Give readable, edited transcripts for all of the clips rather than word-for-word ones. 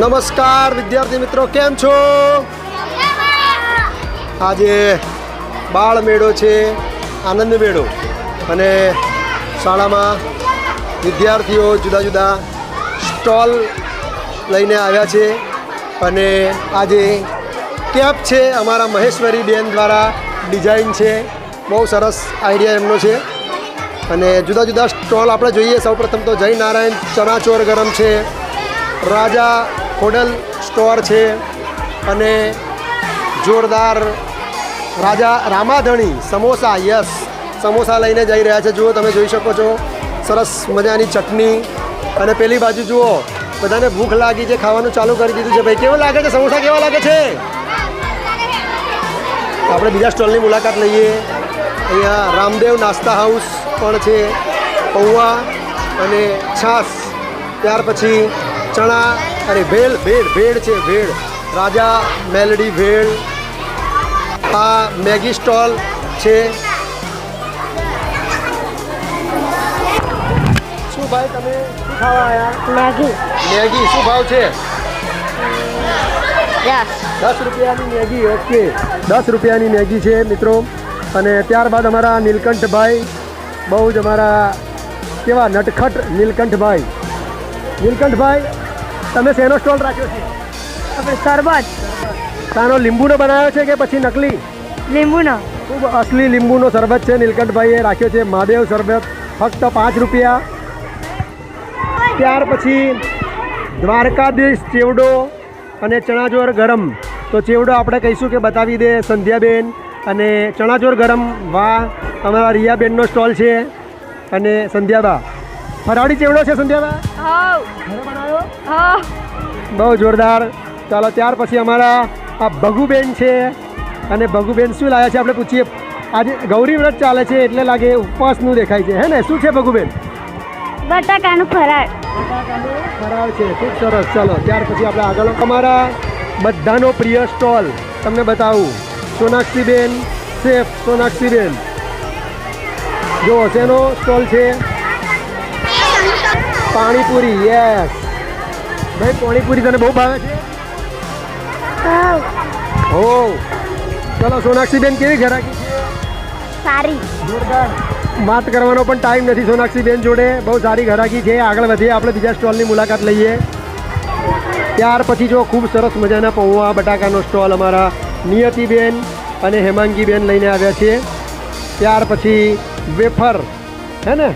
નમસ્કાર વિદ્યાર્થી મિત્રો, કેમ છો? આજે બાળ મેળો છે, આનંદ મેળો, અને શાળામાં વિદ્યાર્થીઓ જુદા જુદા સ્ટોલ લઈને આવ્યા છે. અને આજે કેપ છે અમારા મહેશ્વરી બેન દ્વારા ડિઝાઇન છે, બહુ સરસ આઈડિયા એમનો છે. અને જુદા જુદા સ્ટોલ આપણે જોઈએ. સૌપ્રથમ તો જય નારાયણ ચણાચોર ગરમ છે, રાજા હોટલ સ્ટોર છે, અને જોરદાર રાજા રામાધણી સમોસા, યસ સમોસા લઈને જઈ રહ્યા છે. જુઓ, તમે જોઈ શકો છો, સરસ મજાની ચટણી. અને પેલી બાજુ જુઓ, બધાને ભૂખ લાગી છે, ખાવાનું ચાલુ કરી દીધું છે. ભાઈ, કેવું લાગે છે સમોસા? કેવા લાગે છે? આપણે બીજા સ્ટોલની મુલાકાત લઈએ. અહીંયા રામદેવ નાસ્તા હાઉસ પણ છે, પૌવા અને છાશ. ત્યાર પછી ચણા, અરે ભેળ છે, ભેળ રાજા મેલડી ભેળ. આ મેગી સ્ટોલ છે. શું ભાઈ, તમે શું ખાવા આવ્યા? મેગી શું ભાવ છે? 10 રૂપિયાની મેગી. ઓકે, 10 રૂપિયાની મેગી છે મિત્રો. અને ત્યારબાદ અમારા નીલકંઠભાઈ, બહુ જ અમારા કેવા નટખટ નીલકંઠભાઈ. નીલકંઠભાઈ, તમે શેનો સ્ટોલ રાખ્યો છે? આપણે શરબત. શાનો, લીંબુનો બનાવ્યો છે કે પછી નકલી? લીંબુનો. ખૂબ અસલી લીંબુનો શરબત છે નીલકંઠભાઈએ રાખ્યો છે. મહાદેવ શરબત ફક્ત 5 રૂપિયા. ત્યાર પછી દ્વારકાધીશ ચેવડો અને ચણાચોર ગરમ. તો ચેવડો આપણે કહીશું કે બતાવી દે સંધ્યાબેન, અને ચણાચોર ગરમ વાહ અમારા રિયાબેનનો સ્ટોલ છે, અને સંધ્યાબા ફરાળી ચેવડો છે. સંધ્યાબા ઘરે બનાવ્યો? બહુ જોરદાર. ચાલો, ત્યાર પછી અમારા આ ભગુબેન છે. અને ભગુબેન શું લાવ્યા છે આપણે પૂછીએ. આજે ગૌરી વ્રત ચાલે છે એટલે લાગે ઉપવાસનું દેખાય છે, હે ને? શું છે ભગુબેન? બટાકાનું ફરાળ. ફરાળ છે, ખૂબ સરસ. ચાલો, ત્યાર પછી આપણે આગળ અમારા બધાનો પ્રિય સ્ટોલ તમને બતાવું. સોનાક્ષીબેન શેફ, સોનાક્ષીબેન જો શેનો સ્ટોલ છે? પાણીપુરી. યસ ભાઈ, પાણીપુરી તને બહુ ભાવે છે? હો, ચલો સોનાક્ષીબેન, કેવી ઘરાકી છે? સારી, જોરદાર. વાત કરવાનો પણ ટાઈમ નથી સોનાક્ષીબેન જોડે. બહુ સારી ઘરાકી છે. આગળ વધીએ, આપણે બીજા સ્ટોલની મુલાકાત લઈએ. ત્યાર પછી જો ખૂબ સરસ મજાના પૌવા બટાકાનો સ્ટોલ અમારા નિયતિબેન અને હેમાંગીબેન લઈને આવ્યા છે. ત્યાર પછી વેફર, હે ને?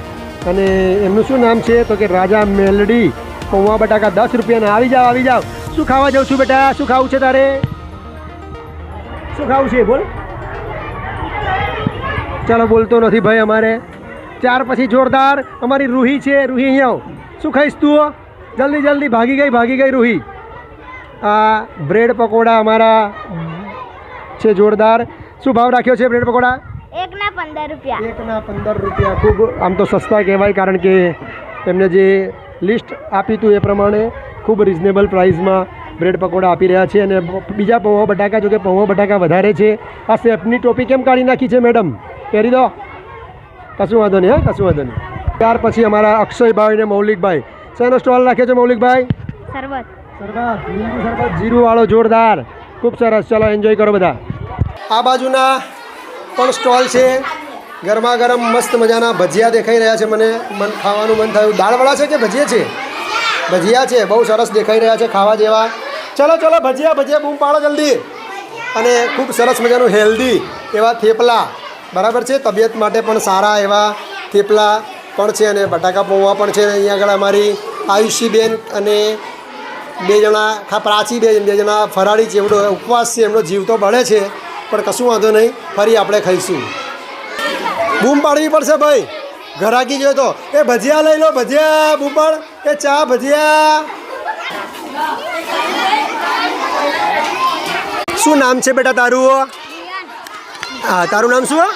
અને એમનું શું નામ છે? તો કે રાજા મેલડી પૌવા બટાકા 10 રૂપિયાના. આવી જાઓ, આવી જાઓ. શું ખાવા જાઉં છું બેટા? શું ખાવું છે તારે? શું ખાવું છે? બોલ. ચાલો, બોલતો નથી ભાઈ અમારે. ત્યાર પછી જોરદાર અમારી રૂહી છે. રૂહી, અહીંયા આવ. શું ખાઈશ તું? જલ્દી જલ્દી. ભાગી ગઈ રૂહી. આ બ્રેડ પકોડા અમારા છે, જોરદાર. શું ભાવ રાખ્યો છે બ્રેડ પકોડા? 1 ના 15 રૂપિયા. 1 ના 15 રૂપિયા. ખૂબ આમ તો સસ્તા કહેવાય, કારણ કે એમને જે લિસ્ટ આપી હતું એ પ્રમાણે ખૂબ રિઝનેબલ પ્રાઇસમાં બ્રેડ પકોડા આપી રહ્યા છે. અને બીજા પૌવા બટાકા, જો કે પૌવા બટાકા વધારે છે. આ શેફની ટોપી કેમ કાઢી નાખી છે મેડમ? પહેરી દો, કશું વાંધો નહીં. હા, કશું વાંધો નહીં. ત્યાર પછી અમારા અક્ષયભાઈ અને મૌલિકભાઈ, શેનો સ્ટોલ રાખ્યો છે મૌલિકભાઈ? શરબત. લીંબુ શરબત જીરુંવાળો, જોરદાર, ખૂબ સરસ. ચલો, એન્જોય કરો બધા. આ બાજુના પણ સ્ટોલ છે. ગરમા ગરમ મસ્ત મજાના ભજીયા દેખાઈ રહ્યા છે. મને ખાવાનું મન થયું. દાળવડા છે કે ભજીયા છે? ભજીયા છે, બહુ સરસ દેખાઈ રહ્યા છે, ખાવા જેવા. ચલો ચલો, ભજીયા બૂમ પાડો જલ્દી. અને ખૂબ સરસ મજાનું હેલ્ધી એવા થેપલા, બરાબર છે, તબિયત માટે પણ સારા એવા થેપલા પણ છે. અને બટાકા પૌવા પણ છે. અહીંયા આગળ અમારી આયુષીબેન અને 2 જણા પ્રાચીબેન, 2 જણા ફરાળી ચેવડો. ઉપવાસ છે, એમનો જીવ તો બળે છે, પણ કશું વાંધો નહીં, ફરી આપણે ખાઈશું. બૂમ પાડવી પડશે ભાઈ, ઘરાકી જોઈએ તો. એ ભજીયા લઈ લો, ભજીયા બૂમ પાડ. એ ચા, ભજીયા. શું નામ છે બેટા તારું? હા, તારું નામ શું?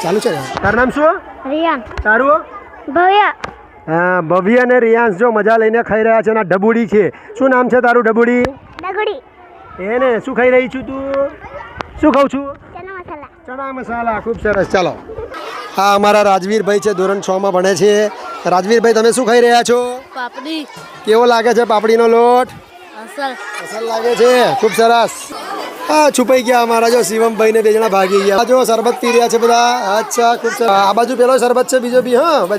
ચાલુ છે. તારું નામ શું? રિયાન. તારું? ભવ્ય. હા, ભવ્ય અને રિયાંશ જો મજા લઈને ખાઈ રહ્યા છે. અને ડબુડી છે. શું નામ છે તારું? ડબુડી. ડગડી. એને શું ખાઈ રહી છું તું? શું ખાઉં છું? ચણા મસાલા. ચણા મસાલા. ખૂબ સરસ. ચાલો, હા અમારા રાજવીરભાઈ છે, ધોરણ 6માં ભણે છે. રાજવીરભાઈ તમે શું ખાઈ રહ્યા છો? પાપડી કેવો લાગે છે પાપડીનો લોટ? અસલ અસલ લાગે છે, ખૂબ સરસ. હા છુપાઈ ગયા અમારા જો શિવમભાઈ ને બે જણા ભાગી ગયા. જો શરબત પી રહ્યા છે બધા. અચ્છા ખૂબ સરસ. આ બાજુ પેલો શરબત છે, બીજો બી. હા